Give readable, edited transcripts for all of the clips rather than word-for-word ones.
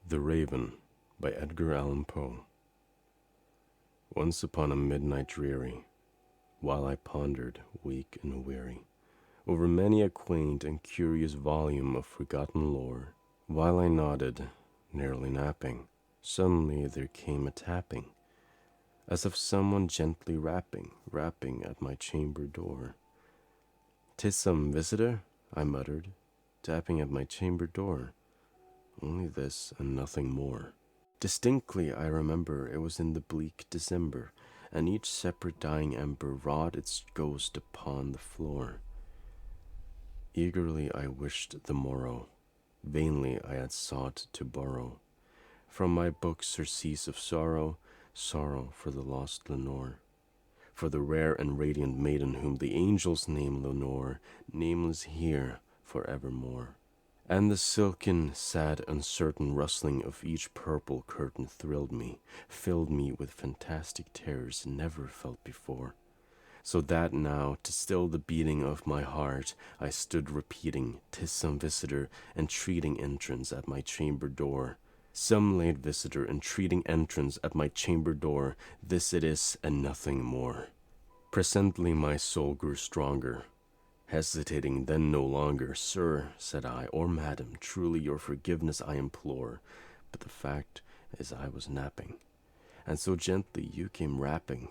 The Raven by Edgar Allan Poe. Once upon a midnight dreary, while I pondered, weak and weary, over many a quaint and curious volume of forgotten lore, while I nodded, nearly napping, suddenly there came a tapping, as of someone gently rapping at my chamber door. "'Tis some visitor," I muttered, tapping at my chamber door. Only this and nothing more. Distinctly I remember it was in the bleak December, and each separate dying ember wrought its ghost upon the floor. Eagerly I wished the morrow, vainly I had sought to borrow from my book surcease of sorrow, sorrow for the lost Lenore, for the rare and radiant maiden whom the angels name Lenore, nameless here forevermore. And the silken, sad, uncertain rustling of each purple curtain thrilled me, filled me with fantastic terrors never felt before. So that now, to still the beating of my heart, I stood repeating, "'Tis some visitor, entreating entrance at my chamber door. Some late visitor, entreating entrance at my chamber door. This it is, and nothing more." Presently my soul grew stronger. Hesitating then no longer, "Sir," said I, "or madam, truly your forgiveness I implore. But the fact is I was napping, and so gently you came rapping,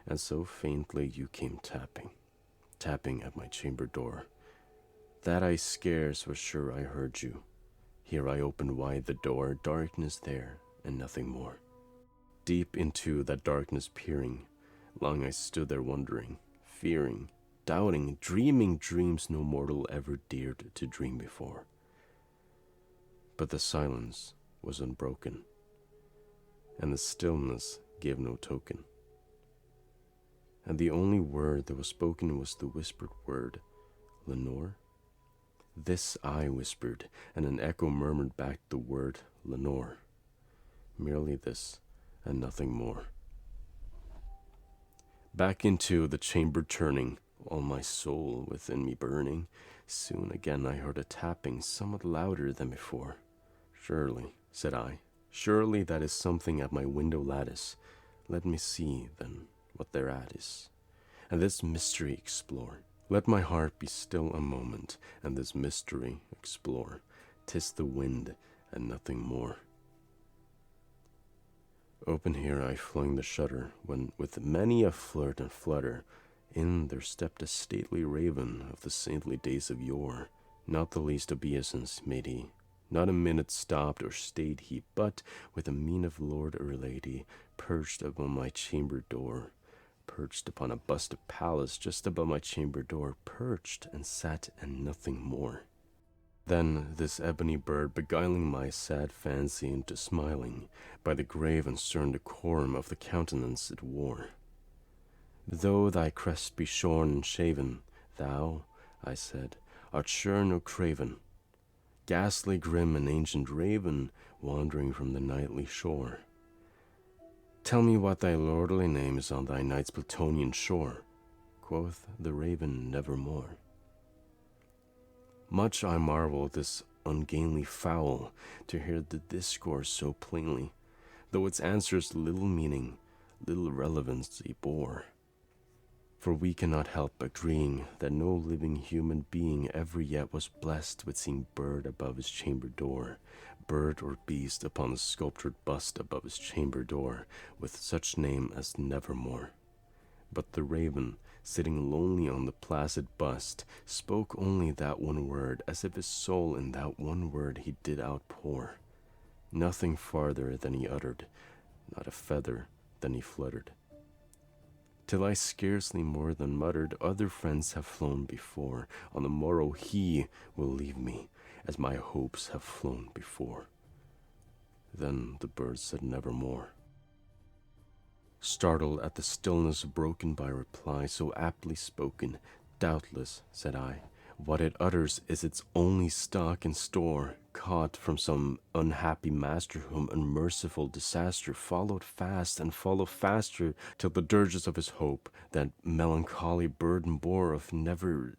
and so faintly you came tapping at my chamber door, that I scarce was sure I heard you. Here I opened wide the door, darkness there, and nothing more. Deep into that darkness peering, long I stood there wondering, fearing, doubting, dreaming dreams no mortal ever dared to dream before. But the silence was unbroken, and the stillness gave no token. And the only word that was spoken was the whispered word, "Lenore?" This I whispered, and an echo murmured back the word, "Lenore." Merely this, and nothing more. Back into the chamber turning, all my soul within me burning, soon again I heard a tapping somewhat louder than before. "Surely," said I, "surely that is something at my window lattice. Let me see, then, what thereat is, and this mystery explore. Let my heart be still a moment, and this mystery explore. 'Tis the wind, and nothing more." Open here I flung the shutter, when with many a flirt and flutter, in there stepped a stately raven of the saintly days of yore. Not the least obeisance made he, not a minute stopped or stayed he, but, with a mien of lord or lady, perched upon my chamber door, perched upon a bust of Pallas just above my chamber door, perched and sat and nothing more. Then this ebony bird, beguiling my sad fancy into smiling, by the grave and stern decorum of the countenance it wore. "Though thy crest be shorn and shaven, thou," I said, "art sure no craven, ghastly grim and ancient raven, wandering from the nightly shore. Tell me what thy lordly name is on thy night's Plutonian shore." Quoth the raven, "Nevermore." Much I marvel this ungainly fowl, to hear the discourse so plainly, though its answers little meaning, little relevancy bore. For we cannot help agreeing that no living human being ever yet was blessed with seeing bird above his chamber door, bird or beast upon the sculptured bust above his chamber door, with such name as Nevermore. But the raven, sitting lonely on the placid bust, spoke only that one word, as if his soul in that one word he did outpour. Nothing farther than he uttered, not a feather than he fluttered. Till I scarcely more than muttered, "Other friends have flown before. On the morrow he will leave me, as my hopes have flown before." Then the bird said nevermore. Startled at the stillness broken by reply so aptly spoken, "Doubtless," said I, "what it utters is its only stock and store, caught from some unhappy master whom unmerciful disaster followed fast and followed faster, till the dirges of his hope that melancholy burden bore of nevermore.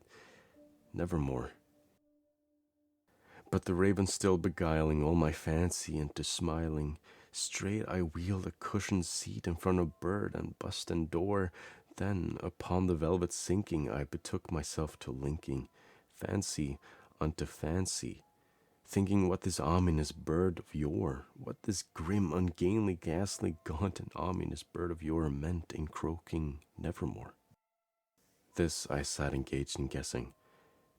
But the raven still beguiling all my fancy into smiling, straight I wheeled a cushioned seat in front of bird and bust and door. Then upon the velvet sinking, I betook myself to linking fancy unto fancy, thinking what this ominous bird of yore, what this grim, ungainly, ghastly, gaunt, and ominous bird of yore meant in croaking nevermore. This I sat engaged in guessing,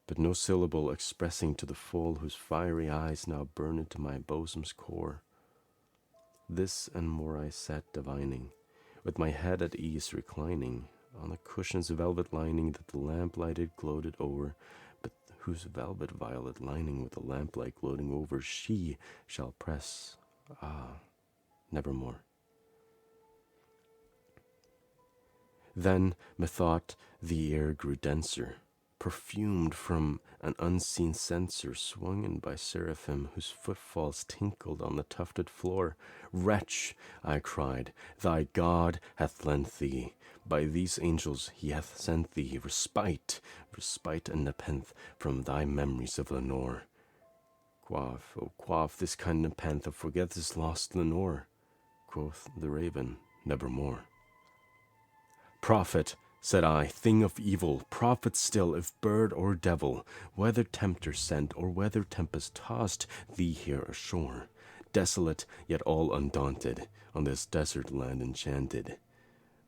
but no syllable expressing to the full whose fiery eyes now burn into my bosom's core. This and more I sat divining, with my head at ease reclining on the cushion's velvet lining that the lamplighted gloated o'er, but whose velvet violet lining with the lamplight gloating over she shall press, nevermore. Then, methought, the air grew denser, perfumed from an unseen censer, swung in by seraphim whose footfalls tinkled on the tufted floor. Wretch, I cried, thy God hath lent thee, by these angels he hath sent thee, respite, respite and nepenthe from thy memories of Lenore. Quaff, oh quaff this kind nepenthe, forget this lost Lenore. Quoth the raven, nevermore. Prophet, said I, thing of evil, prophet still, if bird or devil, whether tempter sent or whether tempest tossed thee here ashore, desolate yet all undaunted, on this desert land enchanted,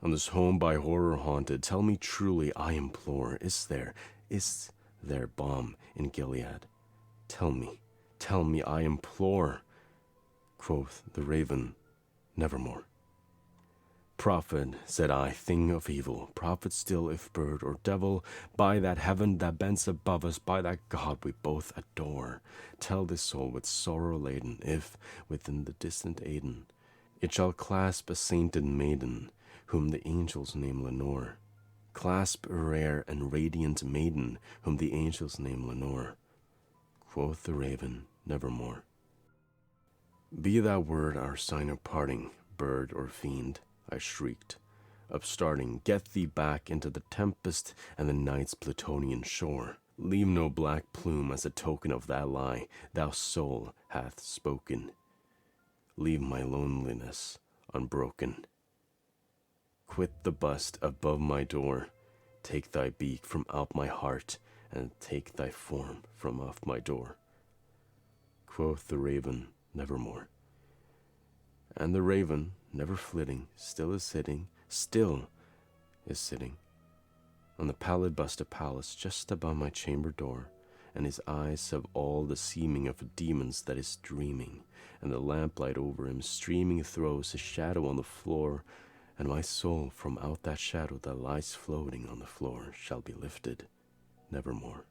on this home by horror haunted, tell me truly, I implore, is there balm in Gilead? Tell me, I implore. Quoth the raven, nevermore. Prophet, said I, thing of evil, prophet still, if bird or devil, by that heaven that bends above us, by that God we both adore, tell this soul with sorrow laden, if, within the distant Aidenn, it shall clasp a sainted maiden, whom the angels name Lenore. Clasp a rare and radiant maiden, whom the angels name Lenore. Quoth the raven, nevermore. Be that word our sign of parting, bird or fiend, I shrieked, upstarting, get thee back into the tempest and the night's Plutonian shore. Leave no black plume as a token of that lie thou soul hath spoken. Leave my loneliness unbroken. Quit the bust above my door, take thy beak from out my heart, and take thy form from off my door. Quoth the raven, nevermore. And the raven, never flitting, still is sitting on the pallid bust of Pallas just above my chamber door, and his eyes have all the seeming of a demon's that is dreaming, and the lamplight over him streaming throws his shadow on the floor, and my soul from out that shadow that lies floating on the floor shall be lifted nevermore.